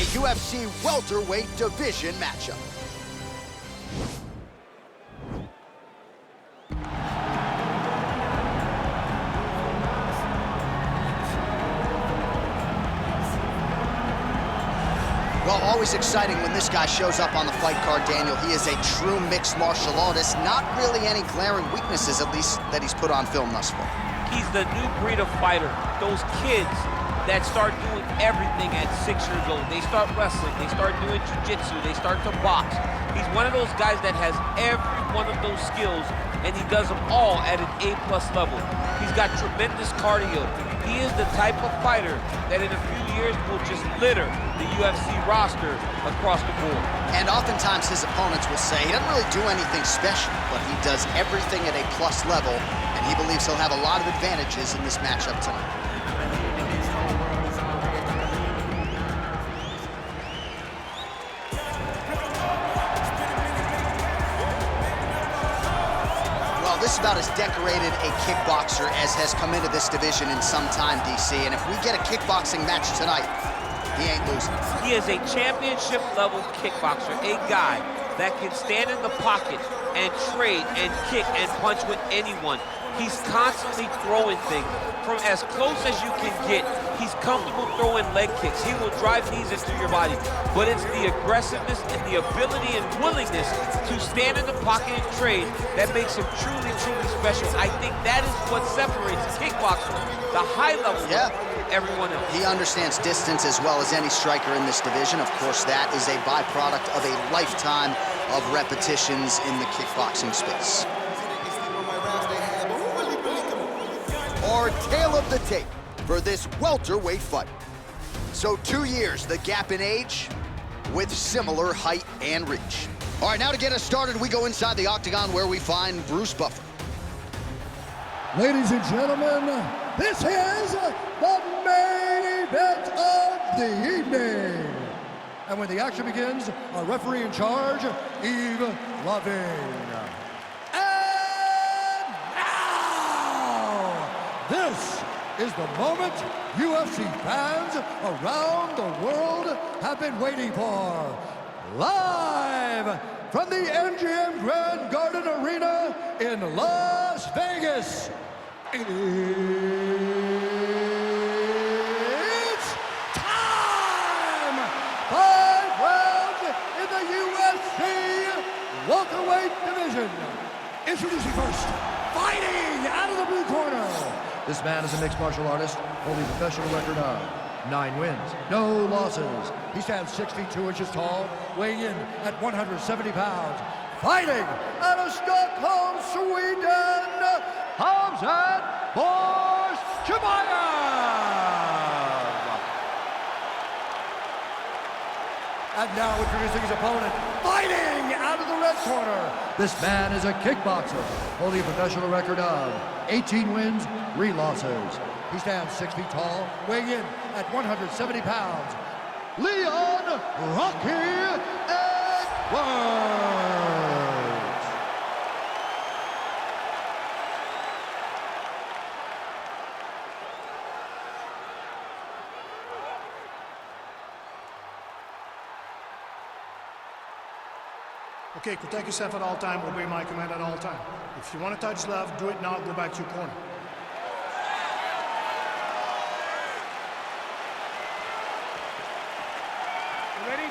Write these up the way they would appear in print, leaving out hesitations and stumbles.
UFC welterweight division matchup. Well, always exciting when this guy shows up on the fight card, Daniel. He is a true mixed martial artist. Not really any glaring weaknesses, at least, that he's put on film thus far. He's the new breed of fighter. Those kids that start doing everything at 6 years old. They start wrestling, they start doing jiu-jitsu, they start to box. He's one of those guys that has every one of those skills, and he does them all at an A+ level. He's got tremendous cardio. He is the type of fighter that in a few years will just litter the UFC roster across the board. And oftentimes his opponents will say he doesn't really do anything special, but he does everything at A+ level, and he believes he'll have a lot of advantages in this matchup tonight. This is about as decorated a kickboxer as has come into this division in some time, DC. And if we get a kickboxing match tonight, he ain't losing. He is a championship-level kickboxer, a guy that can stand in the pocket and trade and kick and punch with anyone. He's constantly throwing things from as close as you can get. He's comfortable throwing leg kicks. He will drive knees into your body. But it's the aggressiveness and the ability and willingness to stand in the pocket and trade that makes him truly, truly special. I think that is what separates kickboxers, the high level, from everyone else. He understands distance as well as any striker in this division. Of course, that is a byproduct of a lifetime of repetitions in the kickboxing space. Our tale of the tape for this welterweight fight. So 2 years, the gap in age, with similar height and reach. All right, now to get us started, we go inside the Octagon where we find Bruce Buffer. Ladies and gentlemen, this is the main event of the evening. And when the action begins, our referee in charge, Yves Lavigne. And now, this is the moment UFC fans around the world have been waiting for. Live from the MGM Grand Garden Arena in Las Vegas, it's time! 5 rounds in the UFC welterweight division. Introducing first, fighting out of the blue corner. This man is a mixed martial artist, holding a professional record of 9 wins, no losses. He stands 6 feet 2 inches tall, weighing in at 170 pounds. Fighting out of Stockholm, Sweden, Khamzat Chimaev. And now introducing his opponent, fighting out of the red corner. This man is a kickboxer, holding a professional record of 18 wins, 3 losses. He stands 6 feet tall, weighing in at 170 pounds. Leon Rocky Edwards. Okay, protect yourself at all time, obey my command at all time. If you want to touch left, do it now, go back to your corner. You ready?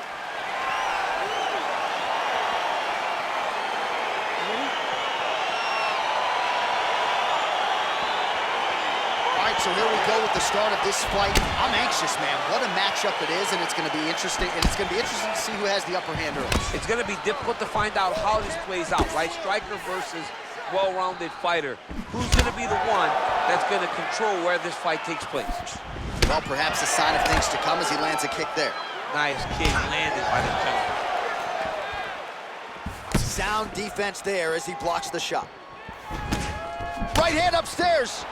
So here we go with the start of this fight. I'm anxious, man. What a matchup it is, and it's going to be interesting. And it's going to be interesting to see who has the upper hand early. It's going to be difficult to find out how this plays out, right? Striker versus well-rounded fighter. Who's going to be the one that's going to control where this fight takes place? Well, perhaps a sign of things to come as he lands a kick there. Nice kick landed by the gentleman. Sound defense there as he blocks the shot. Right hand upstairs.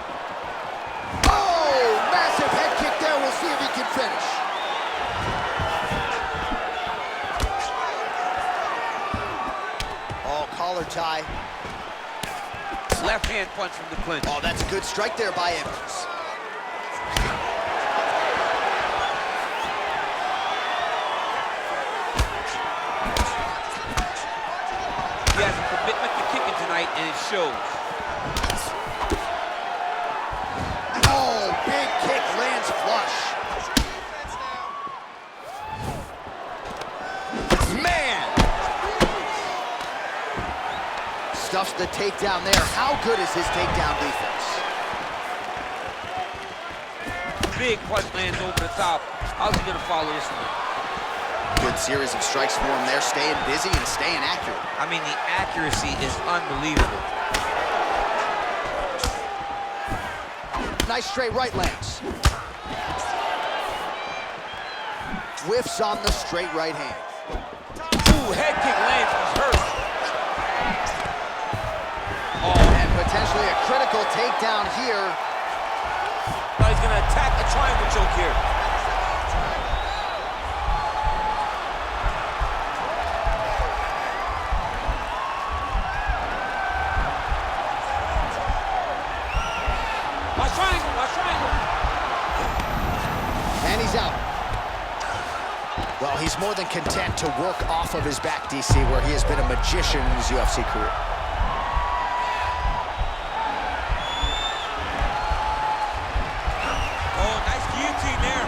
Oh, massive head kick there. We'll see if he can finish. Oh, collar tie. Left hand punch from the clinch. Oh, that's a good strike there by Edwards. kicking tonight, and it shows. Oh, big kick lands flush. Man! Stuffs the takedown there. How good is his takedown defense? Big punch lands over the top. How's he gonna follow this one? Good series of strikes for him there, staying busy and staying accurate. I mean, the accuracy is unbelievable. Nice straight right lands. Whiffs on the straight right hand. Ooh, head kick lands, he's hurt. Oh, and potentially a critical takedown here. Now he's gonna attack a triangle choke here. Watch triangle, watch triangle. And he's out. Well, he's more than content to work off of his back, DC, where he has been a magician in his UFC career. Oh, nice guillotine there.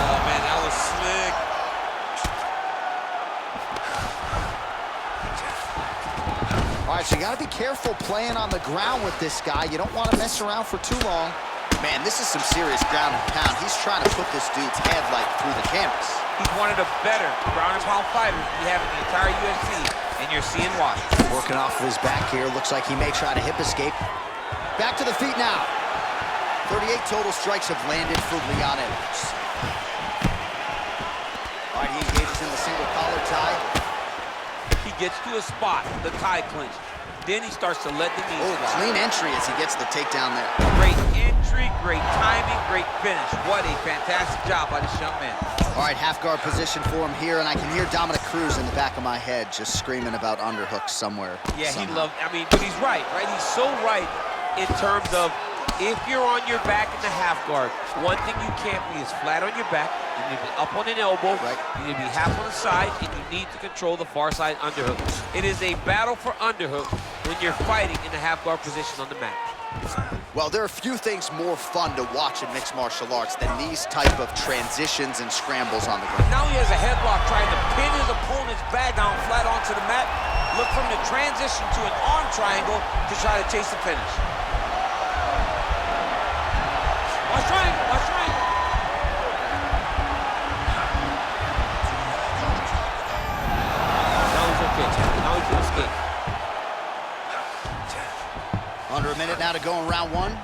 Oh, man, that was slick. All right, so you got to be careful playing on the ground with this guy. You don't want to mess around for too long. Man, this is some serious ground and pound. He's trying to put this dude's head, like, through the canvas. He's one of the better ground and pound fighters we have in the entire UFC, and you're seeing why. Working off of his back here. Looks like he may try to hip escape. Back to the feet now. 38 total strikes have landed for Leon Edwards. All right, he engages in the single collar tie. He gets to a spot, the tie clinch. Then he starts to let the knees Oh, slide. clean entry as he gets the takedown there. Great entry, great timing, great finish. What a fantastic job by this young man. All right, half guard position for him here, and I can hear Dominic Cruz in the back of my head just screaming about underhooks somewhere. Yeah, somehow. he loved, I mean, but he's right? He's so right in terms of if you're on your back in the half guard, one thing you can't be is flat on your back. You need to be up on an elbow. Right. You need to be half on the side, and you need to control the far side underhook. It is a battle for underhook when you're fighting in the half guard position on the mat. Well, there are few things more fun to watch in mixed martial arts than these type of transitions and scrambles on the ground. Now he has a headlock trying to pin his opponent's back down flat onto the mat. Look from the transition to an arm triangle to try to chase the finish. Watch triangle, watch triangle. Now he's okay. Now he can escape. Under a minute now to go in round one.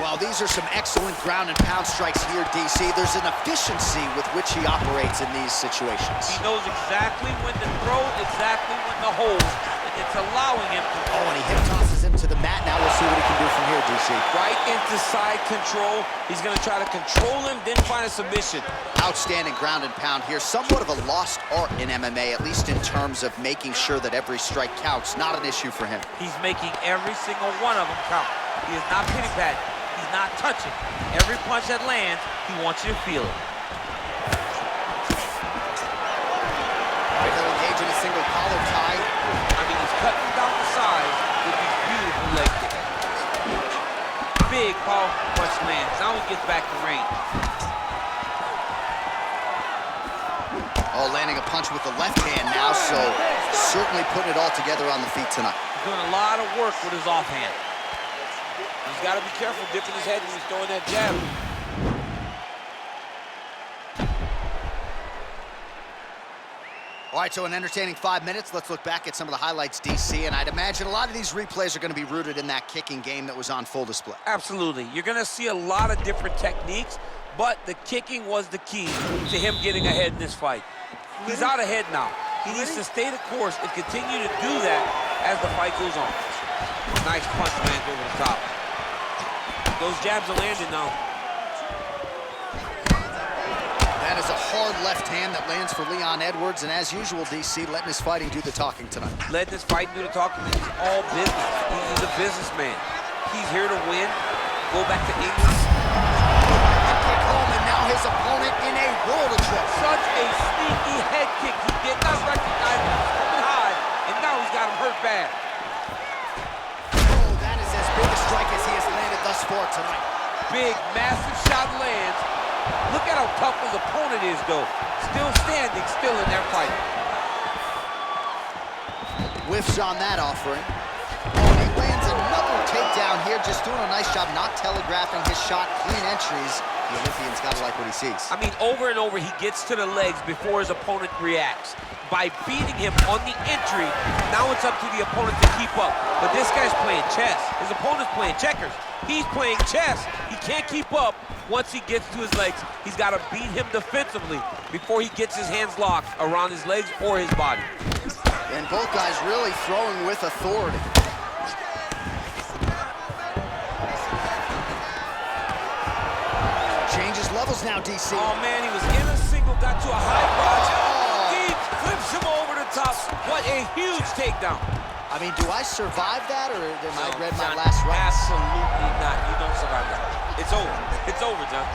Well, these are some excellent ground and pound strikes here, DC. There's an efficiency with which he operates in these situations. He knows exactly when to throw, exactly when to hold, and it's allowing him to... Oh, and he hip tosses him to the mat. Now we'll see what he can do from here, DC. Right into side control. He's going to try to control him, then find a submission. Outstanding ground and pound here. Somewhat of a lost art in MMA, at least in terms of making sure that every strike counts. Not an issue for him. He's making every single one of them count. He is not pity-patting. He's not touching. Every punch that lands, he wants you to feel it. All right, he'll engage in a single collar tie. I mean, he's cutting down the sides with these beautiful leg kicks. Big, powerful punch lands. Now he gets back to range. Oh, landing a punch with the left hand now, so certainly putting it all together on the feet tonight. He's doing a lot of work with his offhand. He's got to be careful dipping his head when he's throwing that jab. All right, so an entertaining 5 minutes. Let's look back at some of the highlights, DC, and I'd imagine a lot of these replays are going to be rooted in that kicking game that was on full display. Absolutely. You're going to see a lot of different techniques, but the kicking was the key to him getting ahead in this fight. He's out ahead now. He needs to stay the course and continue to do that as the fight goes on. Nice punch lands over the top. Those jabs are landing now. That is a hard left hand that lands for Leon Edwards, and as usual, DC, letting his fighting do the talking tonight. Letting his fighting do the talking. It's all business. He's a businessman. He's here to win. Go back to England. Kick home, and now now his opponent in a world of trouble. Such a sneaky head kick. He did not recognize it was coming high, and now he's got him hurt bad. Oh, that is as big a strike as he has landed thus far tonight. Big, massive shot lands. Look at how tough his opponent is, though. Still standing, still in that fight. Whiffs on that offering. Oh, he lands another takedown here, just doing a nice job not telegraphing his shot. Clean entries. The Olympian's got to like what he sees. I mean, over and over, he gets to the legs before his opponent reacts. By beating him on the entry, now it's up to the opponent to keep up. But this guy's playing chess. His opponent's playing checkers. He's playing chess. He can't keep up. Once he gets to his legs, he's got to beat him defensively before he gets his hands locked around his legs or his body. And both guys really throwing with authority. Changes levels now, DC. Oh, man, he was in a single, got to a high crotch. Deep, flips him over the top. What a huge takedown. I mean, do I survive that, or am I read my John, last right? Absolutely not. You don't survive that. It's over. It's over, John.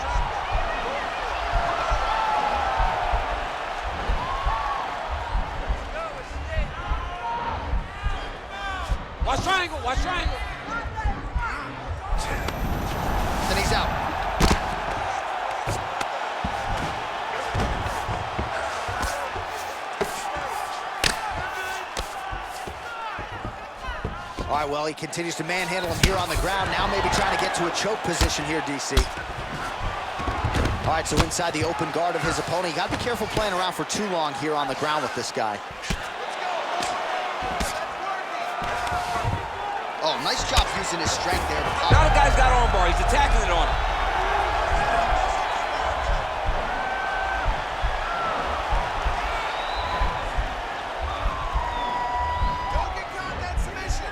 Watch triangle, watch triangle. Then he's out. All right, well, he continues to manhandle him here on the ground. Now maybe trying to get to a choke position here, DC. All right, so inside the open guard of his opponent. You got to be careful playing around for too long here on the ground with this guy. Oh, nice job using his strength there. Now the guy's got armbar. He's attacking it on him. Don't get caught that submission.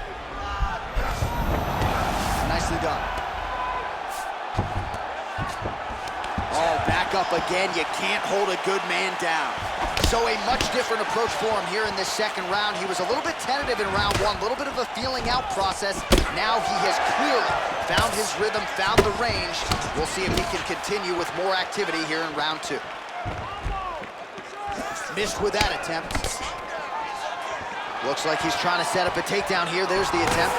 Nicely done. Oh, back up again. You can't hold a good man down. So a much different approach for him here in this second round. He was a little bit tentative in round one, a little bit of a feeling out process. Now he has clearly found his rhythm, found the range. We'll see if he can continue with more activity here in round two. Missed with that attempt. Looks like he's trying to set up a takedown here. There's the attempt.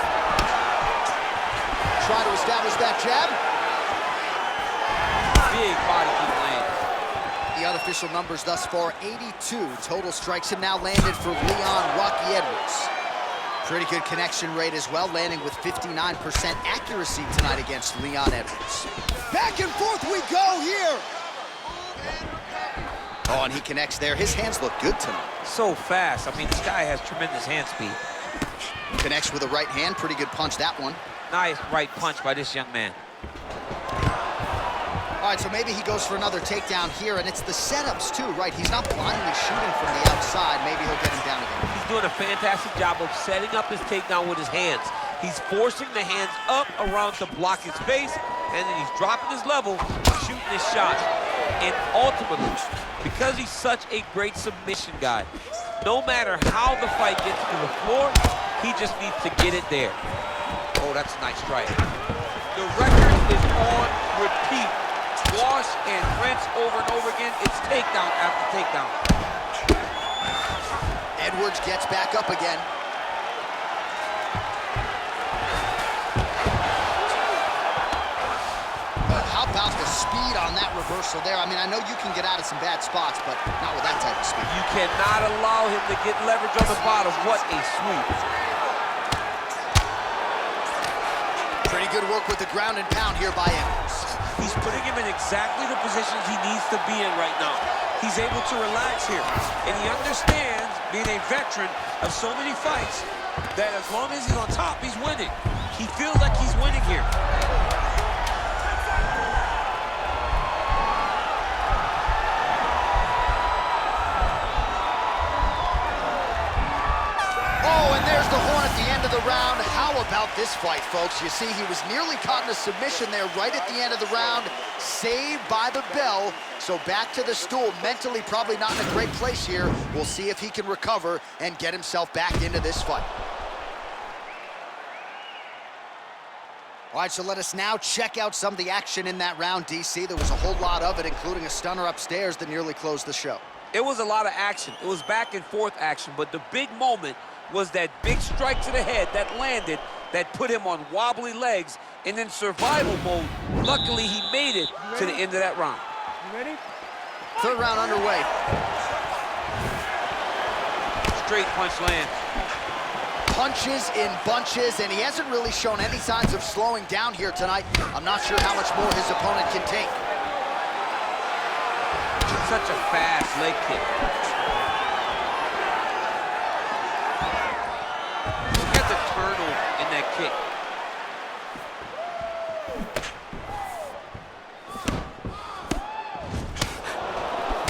Try to establish that jab. Big body kick land. The unofficial numbers thus far, 82 total strikes have now landed for Leon Rocky Edwards. Pretty good connection rate as well, landing with 59% accuracy tonight against Leon Edwards. Back and forth we go here. Oh, and he connects there. His hands look good tonight. So fast. I mean, this guy has tremendous hand speed. Connects with a right hand. Pretty good punch, that one. Nice right punch by this young man. All right, so maybe he goes for another takedown here, and it's the setups too, right? He's not blindly shooting from the outside. Maybe he'll get him down again. He's doing a fantastic job of setting up his takedown with his hands. He's forcing the hands up around to block his face, and then he's dropping his level, shooting his shot. And ultimately, because he's such a great submission guy, no matter how the fight gets to the floor, he just needs to get it there. Oh, that's a nice strike. The record is on repeat. Wash and rinse over and over again. It's takedown after takedown. Edwards gets back up again. How about the speed on that reversal there? I mean, I know you can get out of some bad spots, but not with that type of speed. You cannot allow him to get leverage on the bottom. What a sweep. Pretty good work with the ground and pound here by Edwards. He's putting him in exactly the positions he needs to be in right now. He's able to relax here. And he understands, being a veteran of so many fights, that as long as he's on top, he's winning. He feels like he's winning here. Oh, and there's the horn at the end of the round. How about this fight, folks? You see, he was nearly caught in a submission there right at the end of the round. Saved by the bell. So back to the stool. Mentally probably not in a great place here. We'll see if he can recover and get himself back into this fight. All right, so let us now check out some of the action in that round, DC. There was a whole lot of it, including a stunner upstairs that nearly closed the show. It was a lot of action. It was back and forth action, but the big moment was that big strike to the head that landed, that put him on wobbly legs, and in survival mode, luckily he made it to the end of that round. You ready? Third round underway. Straight punch lands. Punches in bunches, and he hasn't really shown any signs of slowing down here tonight. I'm not sure how much more his opponent can take. Such a fast leg kick. Look at the turtle in that kick.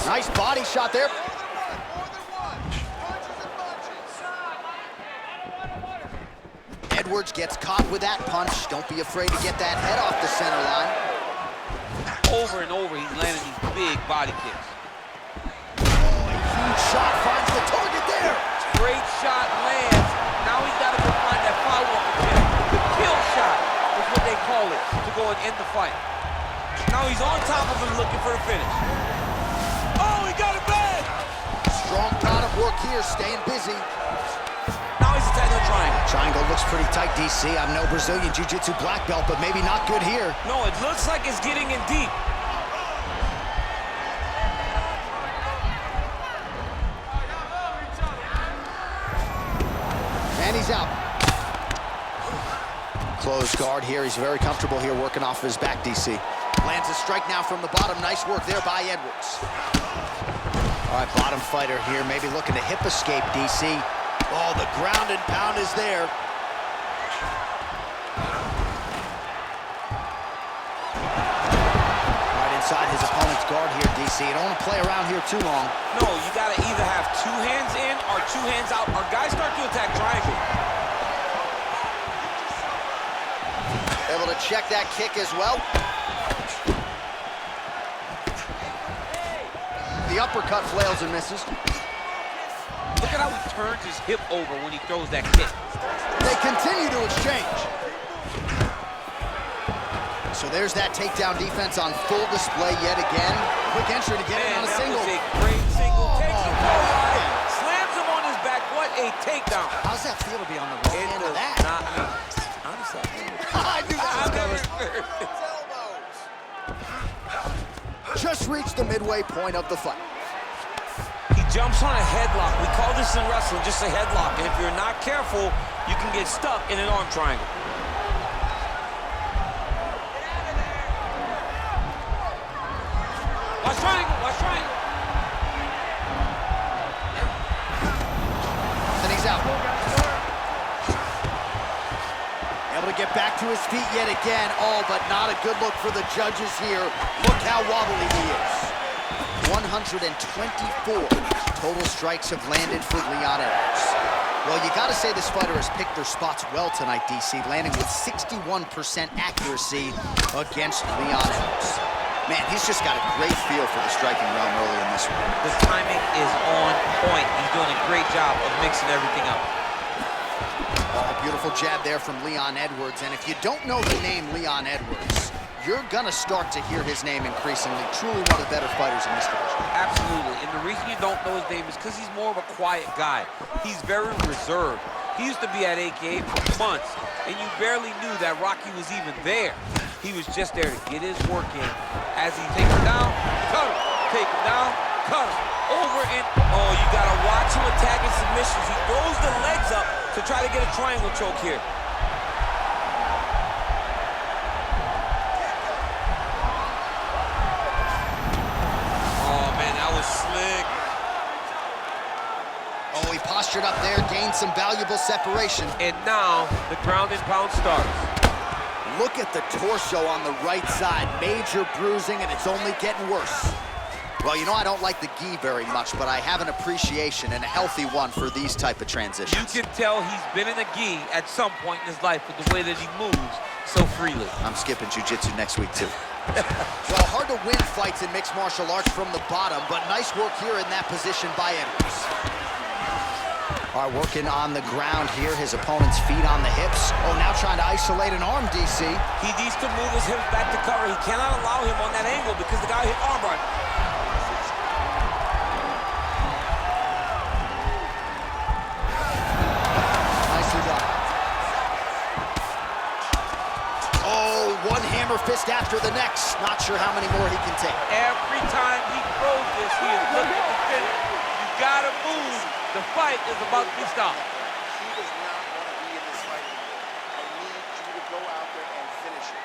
Nice body shot there. Edwards gets caught with that punch. Don't be afraid to get that head off the center line. Over and over, he's landing these big body kicks. Huge shot finds the target there. Great shot lands. Now he's got to go find that follow-up attempt. The kill shot is what they call it, to go and end the fight. Now he's on top of him looking for the finish. Oh, he got it bad! Strong bottom work here, staying busy. Now he's attacking the triangle. Triangle looks pretty tight, DC. I'm no Brazilian Jiu-Jitsu black belt, but maybe not good here. No, it looks like it's getting in deep. And he's out. Closed guard here. He's very comfortable here working off of his back, DC. Lands a strike now from the bottom. Nice work there by Edwards. All right, bottom fighter here, maybe looking to hip escape, DC. Oh, the ground and pound is there. Right inside his opponent's guard here, DC. You don't want to play around here too long. No, you got to either have two hands in or two hands out, or guys start to attack triangle. Able to check that kick as well. The uppercut flails and misses. Look at how he turns his hip over when he throws that kick. They continue to exchange. So there's that takedown defense on full display yet again. Quick entry to get it on a single. That was a great single. Takes him forward, slams him on his back. What a takedown. How's that feel to be on the wrong end of that? Not me. Honestly, I knew that was coming. Just reached the midway point of the fight. He jumps on a headlock. We call this in wrestling just a headlock. And if you're not careful, you can get stuck in an arm triangle. Watch triangle, watch triangle. And he's out. Able to get back to his feet yet again. Oh, but not a good look for the judges here. Look how wobbly he is. 124 total strikes have landed for Leon Edwards. Well, you got to say this fighter has picked their spots well tonight, DC, landing with 61% accuracy against Leon Edwards. Man, he's just got a great feel for the striking realm early in this one. The timing is on point. He's doing a great job of mixing everything up. Oh, beautiful jab there from Leon Edwards. And if you don't know the name Leon Edwards, you're gonna start to hear his name increasingly. Truly one of the better fighters in this division. Absolutely, and the reason you don't know his name is because he's more of a quiet guy. He's very reserved. He used to be at AKA for months, and you barely knew that Rocky was even there. He was just there to get his work in. As he takes him down, cut him. Take him down, cut him. Over and, oh, you gotta watch him attacking submissions. He throws the legs up to try to get a triangle choke here. Slick. Oh, he postured up there, gained some valuable separation. And now the ground and pound starts. Look at the torso on the right side. Major bruising, and it's only getting worse. Well, you know, I don't like the gi very much, but I have an appreciation, and a healthy one, for these type of transitions. You can tell he's been in a gi at some point in his life with the way that he moves so freely. I'm skipping jiu-jitsu next week, too. Well, hard to win fights in mixed martial arts from the bottom, but nice work here in that position by Edwards. All right, working on the ground here. His opponent's feet on the hips. Oh, now trying to isolate an arm, DC. He needs to move his hips back to cover. He cannot allow him on that angle because the guy hit armbar. Nicely done. Oh, one hammer fist after the next. Not sure how many more he can take. Every time he throws this, he is looking to finish. You gotta move. The fight is about to be stopped. He does not want to be in this fight anymore. I need you to go out there and finish it.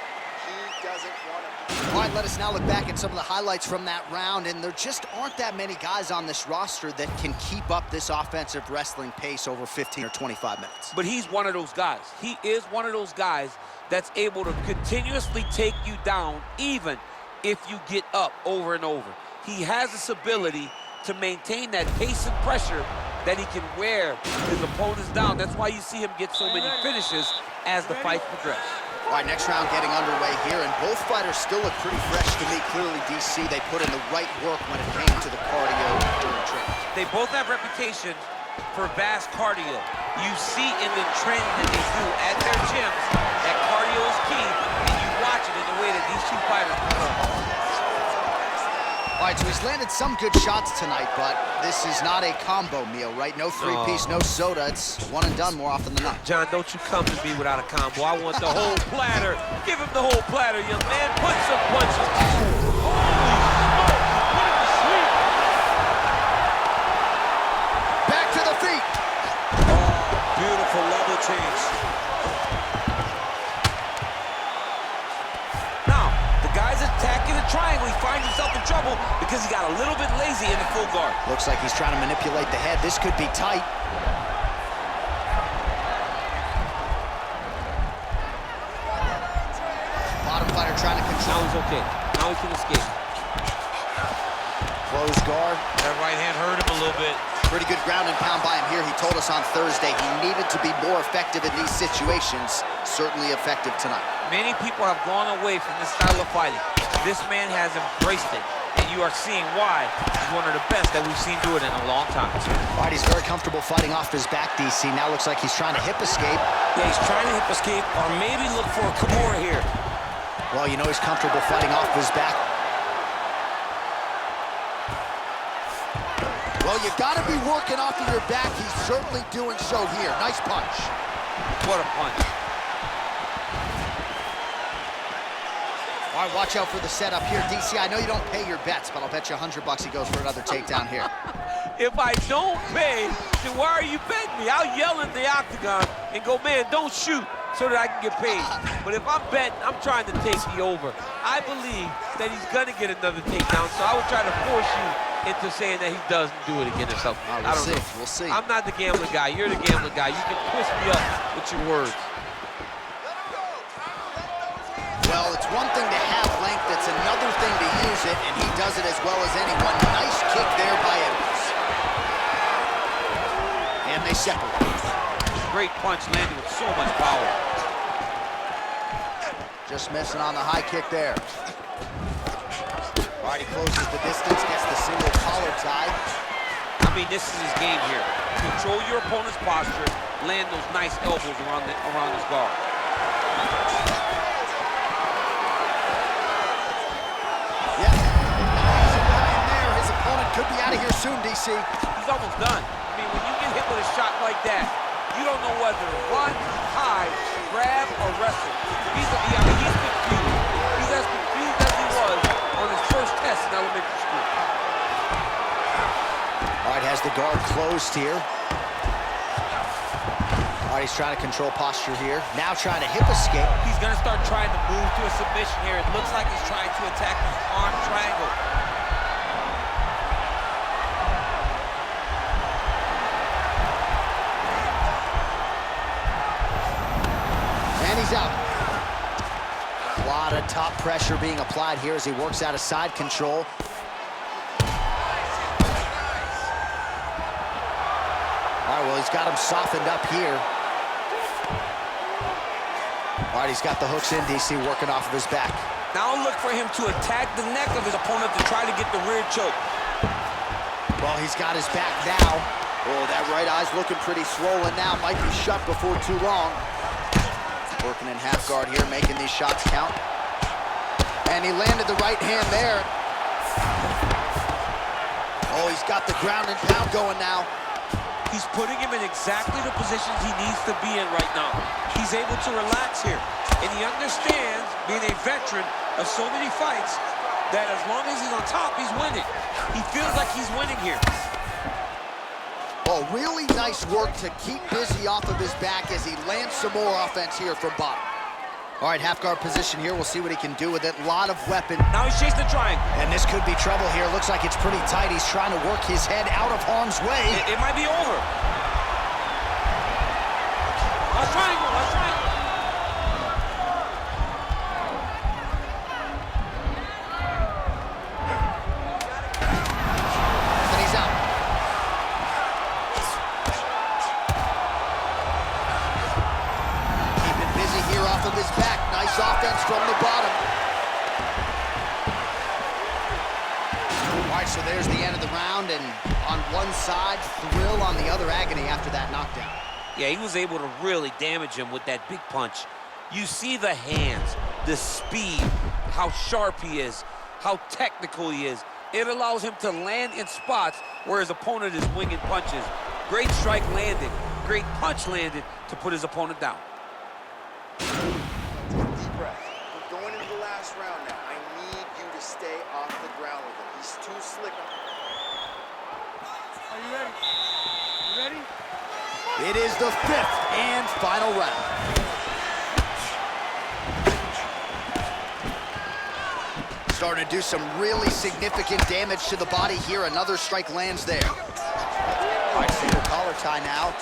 He doesn't want to. All right, let us now look back at some of the highlights from that round, and there just aren't that many guys on this roster that can keep up this offensive wrestling pace over 15 or 25 minutes. But he's one of those guys. He is one of those guys that's able to continuously take you down even if you get up over and over. He has this ability to maintain that pace and pressure that he can wear his opponents down. That's why you see him get so many finishes as the fight progresses. All right, next round getting underway here, and both fighters still look pretty fresh to me. Clearly, DC, they put in the right work when it came to the cardio during training. They both have reputation for vast cardio. You see in the training that they do at their gyms that cardio is key, and you watch it in the way that these two fighters perform. All right, so he's landed some good shots tonight, but this is not a combo meal, right? No three-piece, no soda. It's one and done more often than not. John, don't you come to me without a combo. I want the whole platter. Give him the whole platter, young man. Put some punches. Holy smoke, put him to sleep. Back to the feet. Oh, beautiful level change. Now, the guy's attacking the triangle. He finds himself in trouble because he got a little bit lazy in the full guard. Looks like he's trying to manipulate the head. This could be tight. Bottom fighter trying to control. Now he's okay. Now he can escape. Closed guard. That right hand hurt him a little bit. Pretty good ground and pound by him here. He told us on Thursday he needed to be more effective in these situations. Certainly effective tonight. Many people have gone away from this style of fighting. This man has embraced it, and you are seeing why he's one of the best that we've seen do it in a long time. All right, he's very comfortable fighting off his back, DC. Now looks like he's trying to hip escape. Yeah, he's trying to hip escape or maybe look for a Kimura here. Well, you know he's comfortable fighting off his back. Well, you gotta be working off of your back. He's certainly doing so here. Nice punch. What a punch. All right, watch out for the setup here. DC, I know you don't pay your bets, but I'll bet you $100 he goes for another takedown here. If I don't pay, then why are you betting me? I'll yell in the octagon and go, man, don't shoot, so that I can get paid. But if I'm betting, I'm trying to take the over. I believe that he's gonna get another takedown, so I would try to force you into saying that he doesn't do it again or something. All right, I don't know. We'll see. I'm not the gambling guy. You're the gambling guy. You can twist me up with your words. Well, it's one thing to have length, it's another thing to use it, and he does it as well as anyone. Nice kick there by Edwards. And they separate. Great punch landing with so much power. Just missing on the high kick there. All right, he closes the distance, gets the single collar tie. I mean, this is his game here. Control your opponent's posture, land those nice elbows around his guard. Yeah. There, his opponent could be out of here soon, DC. He's almost done. I mean, when you get hit with a shot like that, you don't know whether to run, hide, grab, or wrestle. He's confused. He's as confused as he was on his first test in elementary school. All right, has the guard closed here. All right, he's trying to control posture here. Now trying to hip escape. He's going to start trying to move to a submission here. It looks like he's trying to attack the arm triangle. And he's out. A lot of top pressure being applied here as he works out of side control. All right, well, he's got him softened up here. All right, he's got the hooks in, DC, working off of his back. Now look for him to attack the neck of his opponent to try to get the rear choke. Well, he's got his back now. Oh, that right eye's looking pretty swollen now. Might be shut before too long. Working in half guard here, making these shots count. And he landed the right hand there. Oh, he's got the ground and pound going now. He's putting him in exactly the positions he needs to be in right now. He's able to relax here. And he understands, being a veteran of so many fights, that as long as he's on top, he's winning. He feels like he's winning here. Oh, really nice work to keep busy off of his back as he lands some more offense here from bottom. All right, half guard position here. We'll see what he can do with it. A lot of weapon. Now he's chasing the triangle. And this could be trouble here. Looks like it's pretty tight. He's trying to work his head out of harm's way. It might be over. A triangle, a triangle. And he's out. Keeping busy here off of his back. Nice offense from the bottom. All right, so there's the end of the round, and on one side, thrill, on the other, agony after that knockdown. Yeah, he was able to really damage him with that big punch. You see the hands, the speed, how sharp he is, how technical he is. It allows him to land in spots where his opponent is winging punches. Great strike landed, great punch landed to put his opponent down. Deep breath. We're going into the last round now. I need you to stay off the ground with him. He's too slick. Are you ready? You ready? It is the fifth and final round. Starting to do some really significant damage to the body here. Another strike lands there. All right, single collar tie now.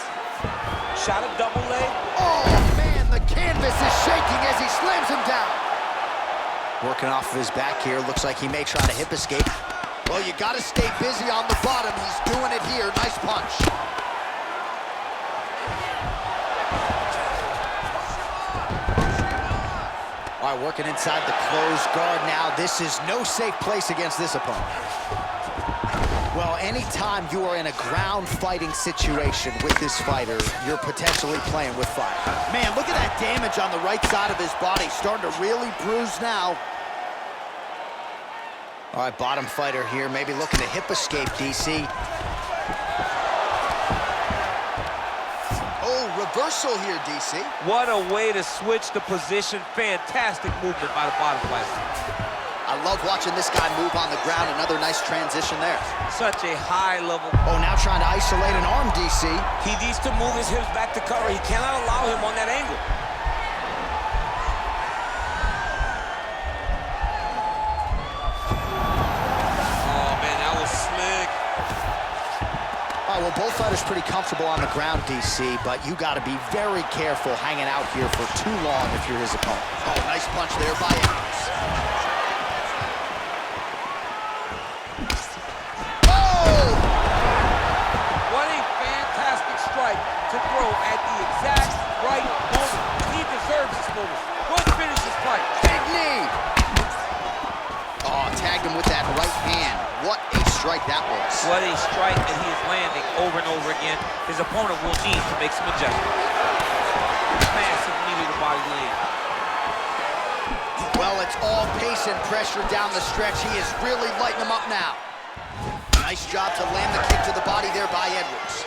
Shot a double leg. Oh, man, the canvas is shaking as he slams him down. Working off of his back here. Looks like he may try to hip escape. Well, you got to stay busy on the bottom. He's doing it here. Nice punch. All right, working inside the closed guard now. This is no safe place against this opponent. Well, anytime you are in a ground fighting situation with this fighter, you're potentially playing with fire. Man, look at that damage on the right side of his body. Starting to really bruise now. All right, bottom fighter here, maybe looking to hip escape, DC. Oh, reversal here, DC. What a way to switch the position. Fantastic movement by the bottom fighter. I love watching this guy move on the ground. Another nice transition there. Such a high level. Oh, now trying to isolate an arm, DC. He needs to move his hips back to cover. He cannot allow him on that angle. Oh, man, that was slick. All right, well, both fighters pretty comfortable on the ground, DC, but you got to be very careful hanging out here for too long if you're his opponent. Oh, nice punch there by Edwards. Oh! What a fantastic strike to throw at the exact right moment. He deserves this moment. Go finish this fight. Big knee. Oh, tagged him with that right hand. What a strike that was. What a strike that he is landing over and over again. His opponent will need to make some adjustments. Massive knee to the body land. Well, it's all pace and pressure down the stretch. He is really lighting him up now. Nice job to land the kick to the body there by Edwards.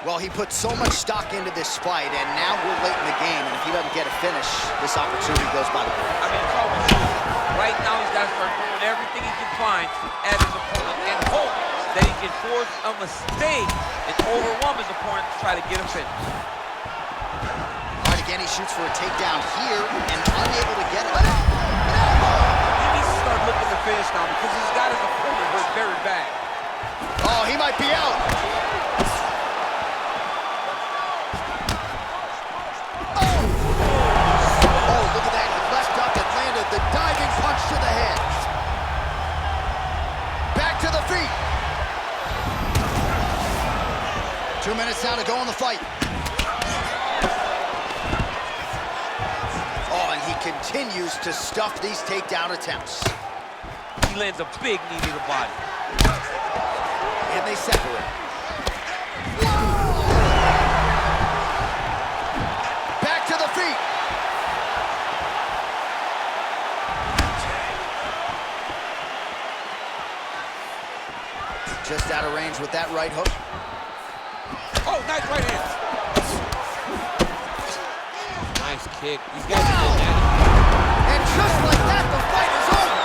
Well, he put so much stock into this fight, and now we're late in the game, and if he doesn't get a finish, this opportunity goes by the way. I mean, it's almost over. Right now, he's got to start doing everything he can find at his opponent and hope that he can force a mistake and overwhelm his opponent to try to get him finished. All right, again, he shoots for a takedown here and unable to get it. He needs to start looking to finish now because he's got his opponent hurt very bad. Oh, he might be out. Oh, look at that. He left up and landed the diving punch to the head. Back to the feet. 2 minutes now to go in the fight. Oh, and he continues to stuff these takedown attempts. He lands a big knee to the body. And they separate. Back to the feet. Just out of range with that right hook. Oh, nice right hand. Nice kick. These guys are good at it. And just like that, the fight is over.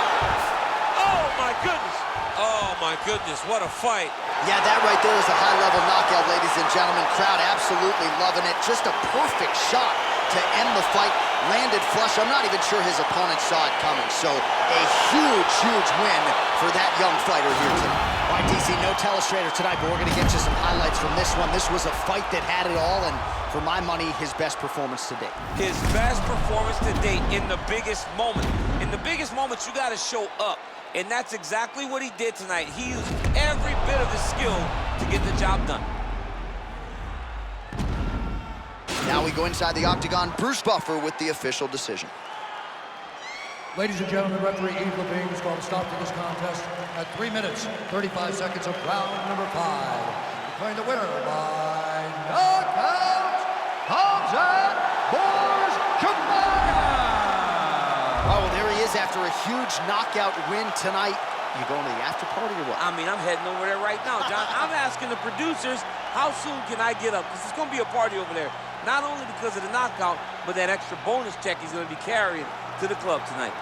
Oh, my goodness. Oh, my goodness, what a fight. Yeah, that right there is a high-level knockout, ladies and gentlemen. Crowd absolutely loving it. Just a perfect shot to end the fight. Landed flush. I'm not even sure his opponent saw it coming. So a huge, huge win for that young fighter here tonight. All right, DC, no telestrator tonight, but we're going to get you some highlights from this one. This was a fight that had it all, and for my money, his best performance to date. His best performance to date in the biggest moment. In the biggest moments, you got to show up. And that's exactly what he did tonight. He used every bit of his skill to get the job done. Now we go inside the Octagon. Bruce Buffer with the official decision. Ladies and gentlemen, referee Yves Levine has called a stop to this contest at 3 minutes, 35 seconds of round number 5. Declaring the winner by knockout, Khamzat Chimaev. Oh, there he is after a huge knockout win tonight. You going to the after party or what? I mean, I'm heading over there right now, John. I'm asking the producers, how soon can I get up? Because it's going to be a party over there. Not only because of the knockout, but that extra bonus check he's going to be carrying to the club tonight.